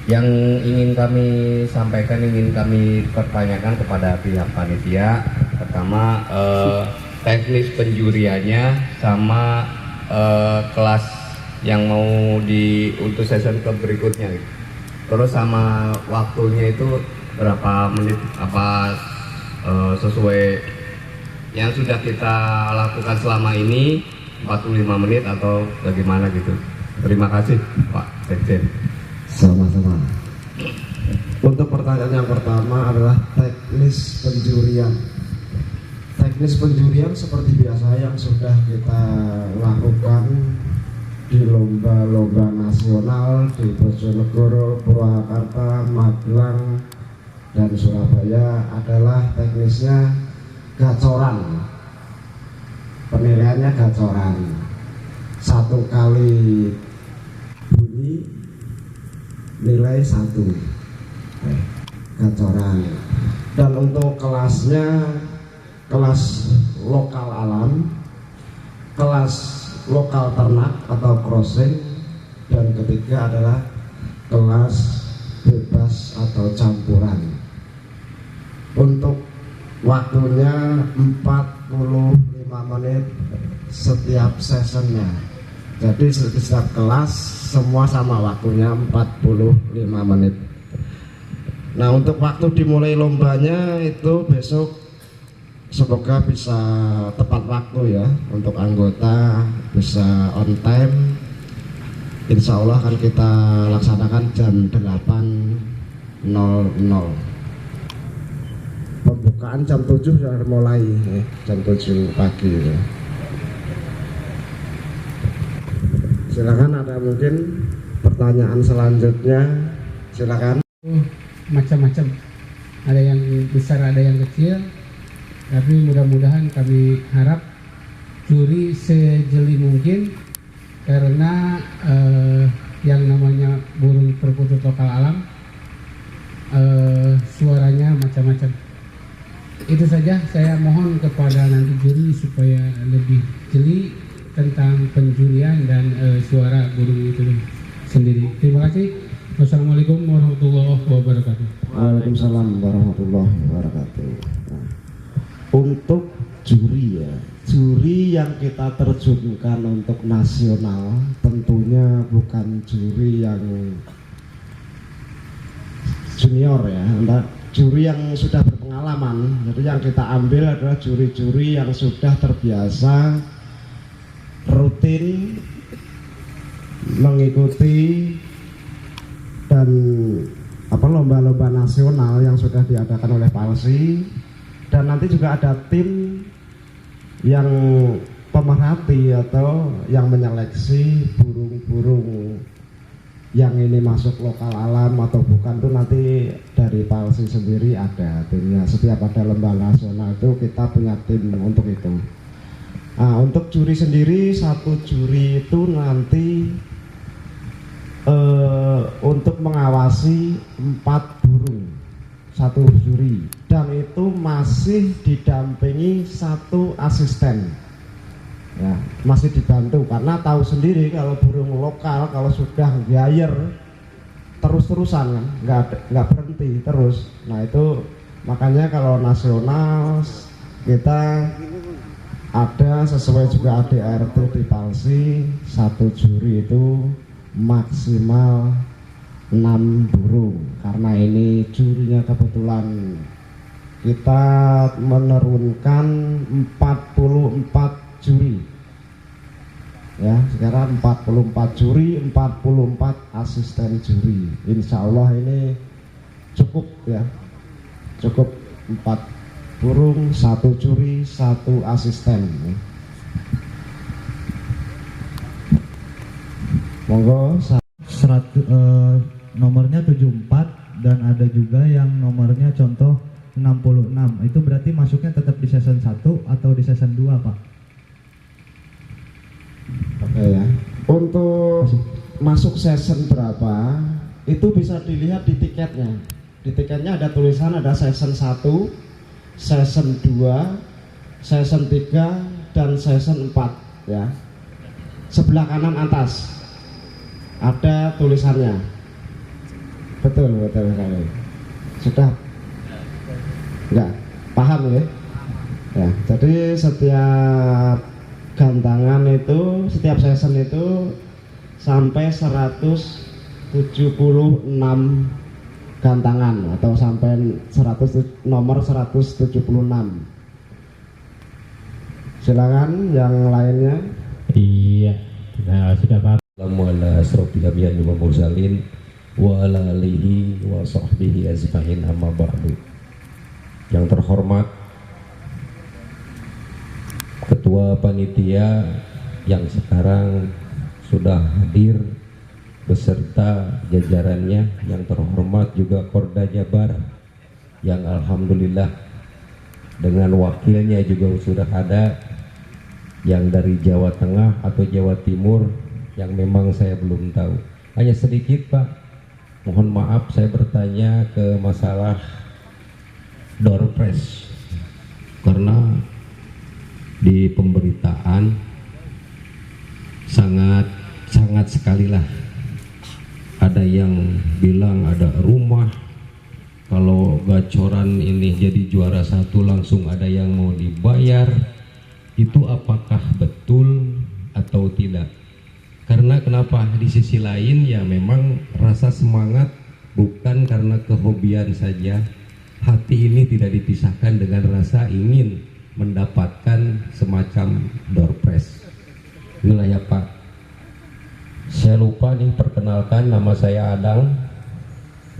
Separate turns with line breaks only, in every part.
Yang ingin kami sampaikan, ingin kami pertanyakan kepada pihak panitia, pertama teknis penjuriannya sama kelas yang mau untuk season ke berikutnya, terus sama waktunya itu berapa menit, apa sesuai yang sudah kita lakukan selama ini 45 menit atau bagaimana gitu. Terima kasih Pak Sekjen.
Sama-sama. Untuk pertanyaan yang pertama adalah teknis penjurian. Teknis penjurian seperti biasa yang sudah kita lakukan di lomba-lomba nasional di Bojonegoro, Purwakarta, Magelang, dan Surabaya adalah teknisnya gacoran. Penilaiannya gacoran. Satu kali bunyi nilai 1 gacoran. Dan untuk kelasnya kelas lokal alam, kelas lokal ternak atau crossing, dan ketiga adalah kelas bebas atau campuran. Untuk waktunya 45 menit setiap sessionnya. Jadi setiap kelas semua sama waktunya 45 menit. Nah, untuk waktu dimulai lombanya itu besok semoga bisa tepat waktu ya, untuk anggota bisa on time. Insya Allah akan kita laksanakan jam 8.00. Pembukaan jam 7 sudah mulai jam 7 pagi ya. Silakan, ada mungkin pertanyaan selanjutnya, silakan.
Macam-macam, ada yang besar ada yang kecil, tapi mudah-mudahan kami harap juri sejeli mungkin, karena yang namanya burung perkutut lokal alam suaranya macam-macam. Itu saja, saya mohon kepada nanti juri supaya lebih jeli tentang penjurian dan suara burung itu sendiri. Terima kasih. Wassalamualaikum warahmatullahi wabarakatuh.
Waalaikumsalam warahmatullahi wabarakatuh. Nah, untuk juri ya, juri yang kita terjunkan untuk nasional tentunya bukan juri yang junior ya, enggak, juri yang sudah berpengalaman. Jadi yang kita ambil adalah juri-juri yang sudah terbiasa rutin mengikuti dan lomba-lomba nasional yang sudah diadakan oleh Palsi, dan nanti juga ada tim yang pemerhati atau yang menyeleksi burung-burung yang ini masuk lokal alam atau bukan, tuh nanti dari Palsi sendiri ada timnya. Setiap ada lomba nasional itu kita punya tim untuk itu. Nah, untuk juri sendiri, satu juri itu nanti untuk mengawasi 4 burung, satu juri, dan itu masih didampingi 1 asisten ya, masih dibantu, karena tahu sendiri kalau burung lokal kalau sudah gayer terus-terusan kan, nggak berhenti terus. Nah itu makanya kalau nasional kita ada sesuai juga ADRT di Palsi, satu juri itu maksimal 6 burung, karena ini jurinya kebetulan kita menurunkan 44 juri ya, sekarang 44 juri, 44 asisten juri. Insya Allah ini cukup ya, cukup 4 burung, 1 juri, 1 asisten. Monggo.
Nomornya 74 dan ada juga yang nomornya contoh 66. Itu berarti masuknya tetap di season 1 atau di season 2, Pak?
Oke ya. Untuk masuk season berapa itu bisa dilihat di tiketnya. Di tiketnya ada tulisan, ada season 1, season 2, season 3, dan season 4 ya. Sebelah kanan atas ada tulisannya. Betul sekali. Sudah enggak paham ya? Ya, jadi setiap gantangan itu, setiap season itu sampai 176 gantangan atau sampai nomor 176. Silakan yang lainnya.
Iya, nah, sudah Pak.
Assalamualaikum warahmatullahi wa ala alihi wa sahbihi ajma'in amma ba'du. Yang terhormat Ketua Panitia yang sekarang sudah hadir beserta jajarannya, yang terhormat juga Korda Jabar yang alhamdulillah dengan wakilnya juga sudah ada, yang dari Jawa Tengah atau Jawa Timur yang memang saya belum tahu. Hanya sedikit Pak, mohon maaf saya bertanya ke masalah door prize, karena di pemberitaan sangat sekali lah ada yang bilang ada rumah kalau gacoran ini jadi juara 1 langsung ada yang mau dibayar. Itu apakah betul atau tidak? Karena kenapa? Di sisi lain ya memang rasa semangat bukan karena kehobian saja. Hati ini tidak dipisahkan dengan rasa ingin mendapatkan semacam door prize. Inilah ya Pak. Saya lupa nih, perkenalkan, nama saya Adang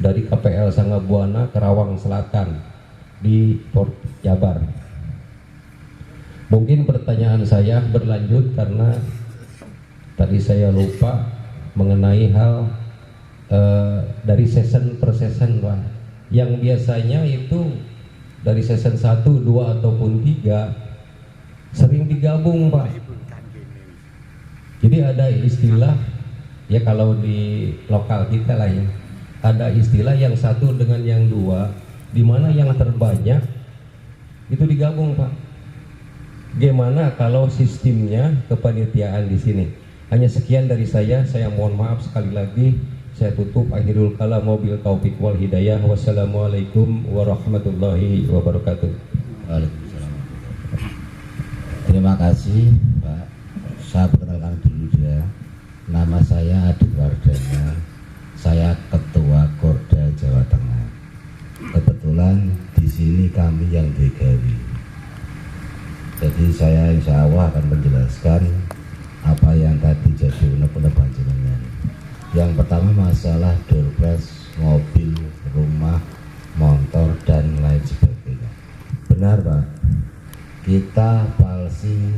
dari KPL Sangabuana, Karawang Selatan di Port Jabar. Mungkin pertanyaan saya berlanjut karena tadi saya lupa mengenai hal dari season per season Pak. Yang biasanya itu dari season 1, 2 ataupun 3 sering digabung Pak. Jadi ada istilah ya, kalau di lokal kita lah ya, ada istilah yang 1 dengan yang 2, di mana yang terbanyak itu digabung Pak. Gimana kalau sistemnya kepanitiaan di sini? Hanya sekian dari saya mohon maaf sekali lagi. Saya tutup, akhirul kalam, wabil taufiq wal hidayah. Wassalamualaikum warahmatullahi wabarakatuh.
Waalaikumsalam. Terima kasih Pak. Saya perkenalkan dulu ya. Nama saya Adi Wardana. Saya Ketua Korda Jawa Tengah. Kebetulan di sini kami yang digawi. Jadi saya insya Allah akan menjelaskan apa yang tadi jadi unek-unek panjenengan. Yang pertama masalah door prize mobil, rumah, motor dan lain sebagainya. Benar Pak, kita Palsi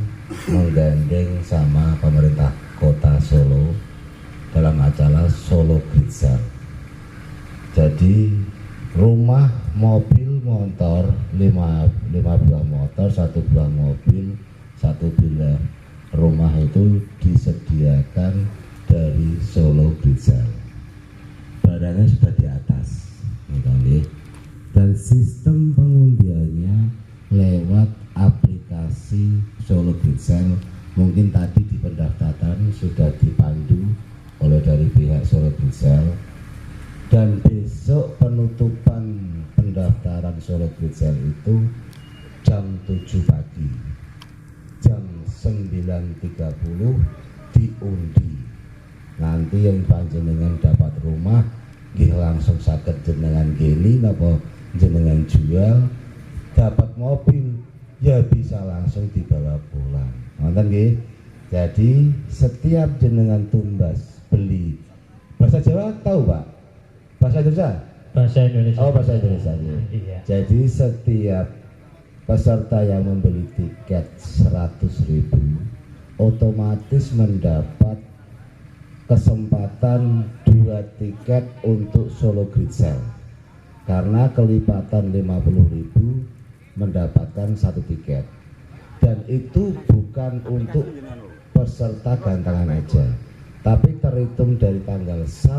menggandeng sama pemerintah Kota Solo dalam acara Solo Grid Sale. Jadi rumah, mobil, motor, 5 buah motor, 1 buah mobil, 1 buah rumah itu disediakan dari Solo Grid Sale. Barangnya sudah di atas, dan sistem pengundiannya lewat aplikasi Solo Grid Sale. Mungkin tadi di pendaftaran sudah dipandu oleh dari pihak Solo Grid Sale, dan besok penutupan pendaftaran Solo Grid Sale itu jam 7 pagi, jam 9.30 diundi. Nanti yang panjenengan dapat rumah nggih langsung saged jenengan gini napa jenengan jual, dapat mobil ya bisa langsung dibawa pulang. Nonton nggih. Jadi setiap jenengan tumbas beli, bahasa Jawa tahu Pak? Bahasa Indonesia?
Bahasa Indonesia.
Oh, bahasa Indonesia.
Iya.
Jadi setiap peserta yang membeli tiket 100.000 otomatis mendapat kesempatan 2 tiket untuk Solo Grid Sale. Karena kelipatan 50.000 mendapatkan 1 tiket. Dan itu bukan untuk peserta gantangan aja, tapi terhitung dari tanggal 1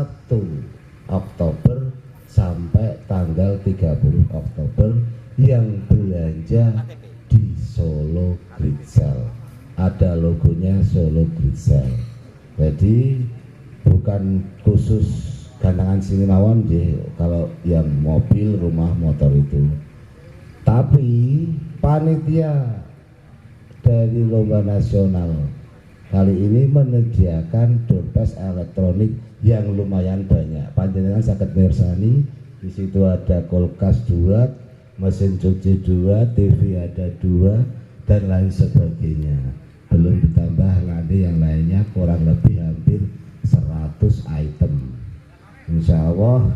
Oktober sampai tanggal 30 Oktober yang belanja di Solo Grid Sale. Ada logonya Solo Grid Sale. Jadi bukan khusus gantangan sini mawon kalau yang mobil, rumah, motor itu. Tapi panitia dari lomba nasional kali ini menyediakan dompet elektronik yang lumayan banyak. Panjenengan saged mirsani, di situ ada kulkas 2, mesin cuci 2, TV ada 2, dan lain sebagainya. Belum ditambah nanti yang lainnya, kurang lebih hampir 100 item. Insya Allah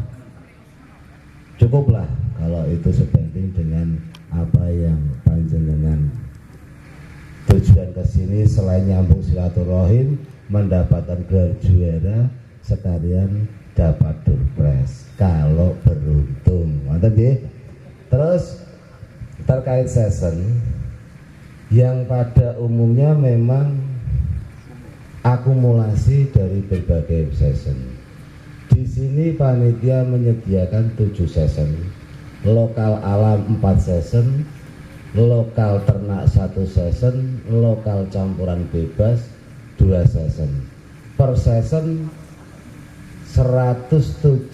cukuplah kalau itu sebanding dengan apa yang panjenengan tujuan ke sini. Selain nyambung silaturahim, mendapatkan gelar juara, sekalian dapat doorprize kalau beruntung. Mantap ya. Terus terkait season yang pada umumnya memang akumulasi dari berbagai season. Di sini panitia menyediakan 7 season, lokal alam 4 season, lokal ternak 1 season, lokal campuran bebas 2 season. Per season 176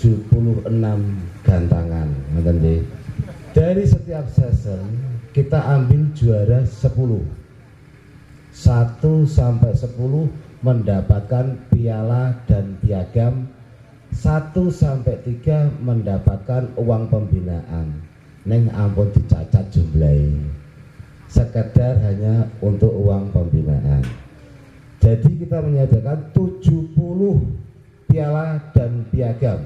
gantangan. Dari setiap season kita ambil juara 10. 1 sampai 10 mendapatkan piala dan piagam. 1 sampai 3 mendapatkan uang pembinaan. Neng ampun dicacat jumlahnya. Sekedar hanya untuk uang pembinaan. Jadi kita menyediakan 70 piala dan piagam.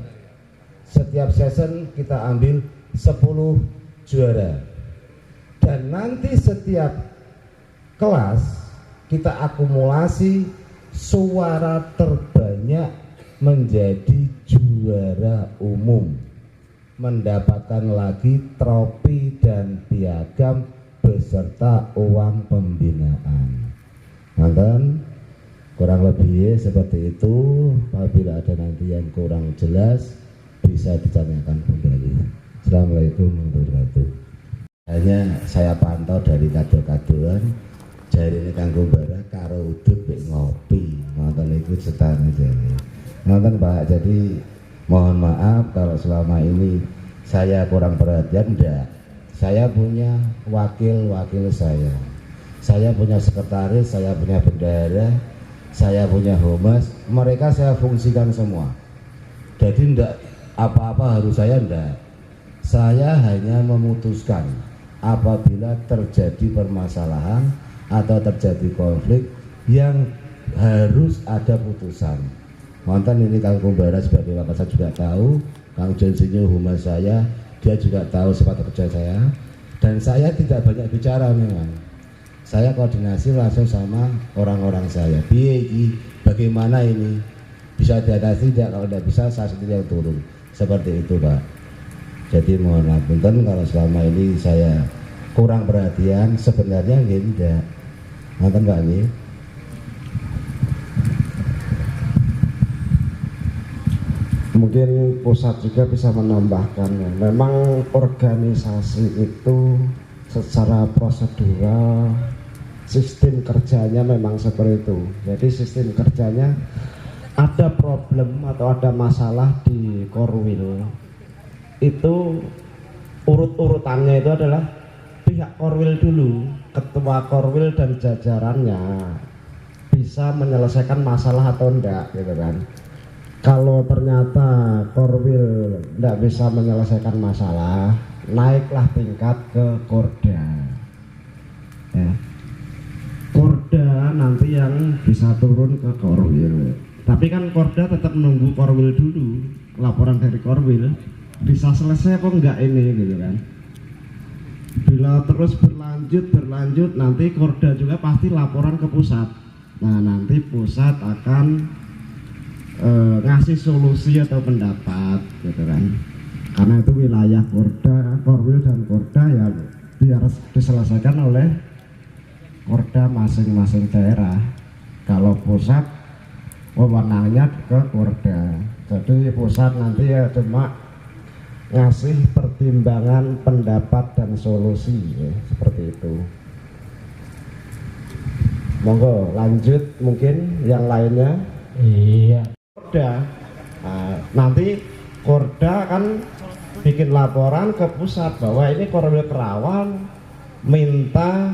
Setiap season kita ambil 10 juara. Dan nanti setiap kelas kita akumulasi suara terbanyak menjadi juara umum, mendapatkan lagi trofi dan piagam beserta uang pembinaan. Mantan, kurang lebih seperti itu. Apabila ada nanti yang kurang jelas bisa ditanyakan kembali. Assalamualaikum warahmatullahi wabarakatuh. Hanya saya pantau dari kado-kadoan jari ini kanggo bara karo udut ngopi. Mantan ikut setane jari. Mantan Pak, jadi mohon maaf kalau selama ini saya kurang perhatian. Enggak, saya punya wakil-wakil saya punya sekretaris, saya punya bendahara, saya punya humas, mereka saya fungsikan semua. Jadi enggak apa-apa harus saya, enggak. Saya hanya memutuskan apabila terjadi permasalahan atau terjadi konflik yang harus ada putusan. Mantan ini Kang Kumbara sebagai wakil saya juga tahu, Kang Jonsinyo humas saya, dia juga tahu sifat kerja saya, dan saya tidak banyak bicara memang. Saya koordinasi langsung sama orang-orang saya. Bagaimana ini bisa diatasi tidak? Kalau tidak bisa saya sendiri yang turun. Seperti itu Pak. Jadi mohon ampun kalau selama ini saya kurang perhatian. Sebenarnya tidak. Mantan Pak ini.
Mungkin pusat juga bisa menambahkan, memang organisasi itu secara prosedural sistem kerjanya memang seperti itu. Jadi sistem kerjanya ada problem atau ada masalah di Korwil, itu urut-urutannya itu adalah pihak Korwil dulu, ketua Korwil dan jajarannya bisa menyelesaikan masalah atau enggak gitu kan. Kalau ternyata Korwil tidak bisa menyelesaikan masalah, naiklah tingkat ke Korda ya. Korda nanti yang bisa turun ke Korwil, tapi kan Korda tetap menunggu Korwil dulu, laporan dari Korwil bisa selesai apa enggak ini gitu kan. Bila terus berlanjut nanti Korda juga pasti laporan ke pusat. Nah nanti pusat akan ngasih solusi atau pendapat gitu kan, karena itu wilayah Korwil dan Korda ya biar diselesaikan oleh Korda masing-masing daerah. Kalau pusat wewenangnya ke Korda, jadi pusat nanti ya cuma ngasih pertimbangan, pendapat dan solusi ya, seperti itu. Monggo lanjut mungkin yang lainnya.
Iya.
Korda, nah, Nanti Korda akan bikin laporan ke pusat bahwa ini Korwil Kerawang minta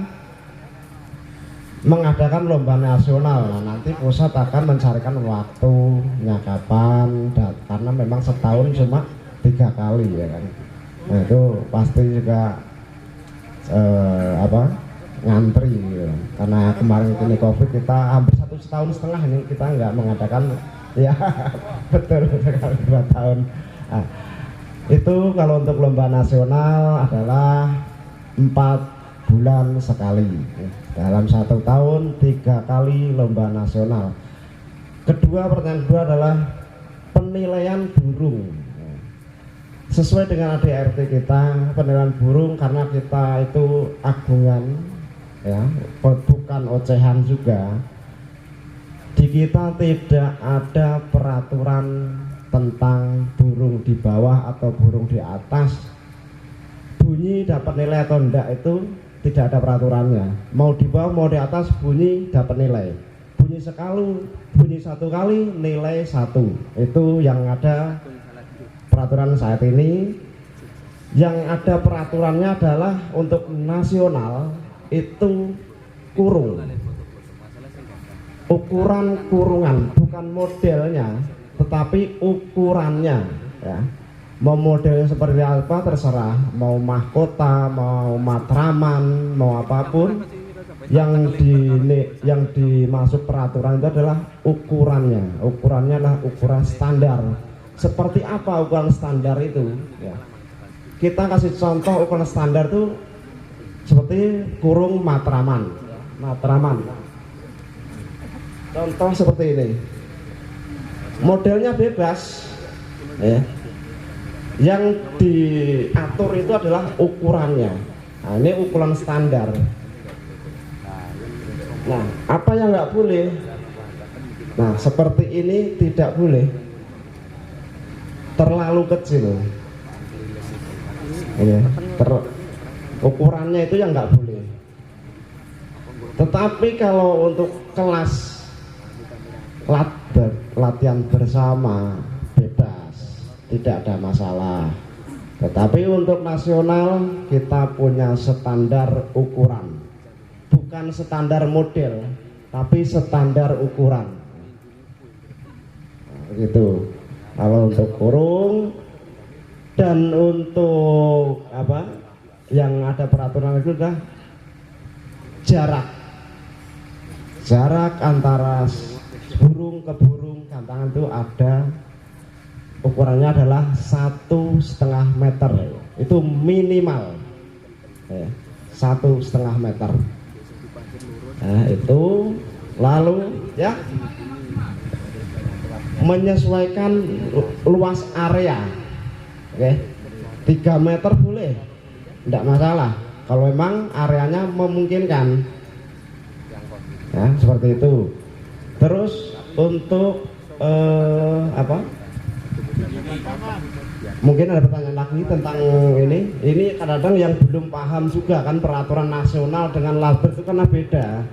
mengadakan lomba nasional. Nah, nanti pusat akan mencarikan waktunya kapan, karena memang setahun cuma 3 kali ya kan. Nah, itu pasti juga ngantri gitu. Karena kemarin ini COVID, kita hampir 1,5 tahun ini kita nggak mengadakan ya betul sekali 2 tahun. Nah, itu kalau untuk lomba nasional adalah 4 bulan sekali. Dalam 1 tahun 3 kali lomba nasional. Pertanyaan kedua adalah penilaian burung. Sesuai dengan ADRT kita, penilaian burung karena kita itu agungan ya, bukan ocehan juga. Di kita tidak ada peraturan tentang burung di bawah atau burung di atas. Bunyi dapat nilai atau enggak itu tidak ada peraturannya. Mau di bawah mau di atas bunyi dapat nilai. Bunyi 1 kali nilai 1. Itu yang ada peraturan saat ini. Yang ada peraturannya adalah untuk nasional itu kurung. Ukuran kurungan, bukan modelnya, tetapi ukurannya ya. Mau model seperti apa terserah, mau mahkota, mau matraman, mau apapun, yang dimasuk peraturan itu adalah ukurannya. Ukurannya adalah ukuran standar. Seperti apa ukuran standar itu ya. Kita kasih contoh ukuran standar itu seperti kurung matraman. Contoh seperti ini. Modelnya bebas ya. Yang diatur itu adalah ukurannya. Nah, ini ukuran standar. Nah, apa yang nggak boleh? Nah, seperti ini tidak boleh. Terlalu kecil. Ya, ukurannya itu yang nggak boleh. Tetapi kalau untuk kelas latihan bersama bebas, tidak ada masalah. Tetapi untuk nasional kita punya standar ukuran, bukan standar model, tapi standar ukuran. Nah, gitu. Kalau untuk kurung dan untuk apa yang ada peraturan itu adalah jarak antara burung ke burung gantangan itu ada ukurannya adalah 1,5 meter. Itu minimal ya, 1,5 meter. Nah, itu lalu ya menyesuaikan luas area. Oke, 3 meter boleh, tidak masalah kalau memang areanya memungkinkan ya, seperti itu. Terus untuk mungkin ada pertanyaan lagi tentang ini kadang-kadang yang belum paham juga kan, peraturan nasional dengan label itu karena beda.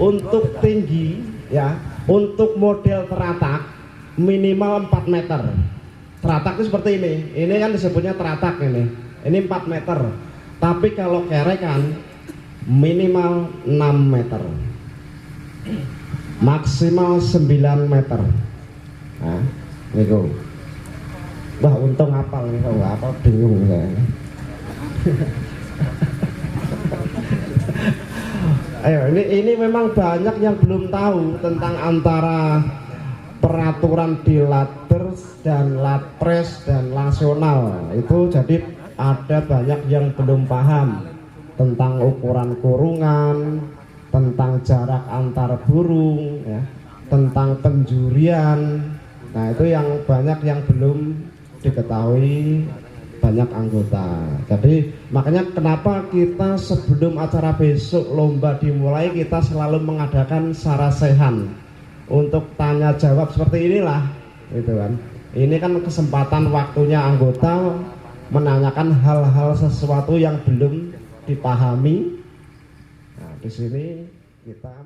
Untuk tinggi ya, untuk model teratak minimal 4 meter. Teratak itu seperti ini kan disebutnya teratak ini 4 meter. Tapi kalau kerekan minimal 6 meter, maksimal 9 meter. Nah, niku. Wah, untung hafal nih, kalau nggak hafal bingung saya. Ayo, ini memang banyak yang belum tahu tentang antara peraturan di Latters dan Latpres dan nasional. Itu jadi ada banyak yang belum paham tentang ukuran kurungan, tentang jarak antar burung ya, tentang penjurian. Nah, itu yang banyak yang belum diketahui banyak anggota. Jadi makanya kenapa kita sebelum acara besok lomba dimulai kita selalu mengadakan sarasehan untuk tanya jawab seperti inilah, gitu kan. Ini kan kesempatan waktunya anggota menanyakan hal-hal sesuatu yang belum dipahami. Nah, di sini kita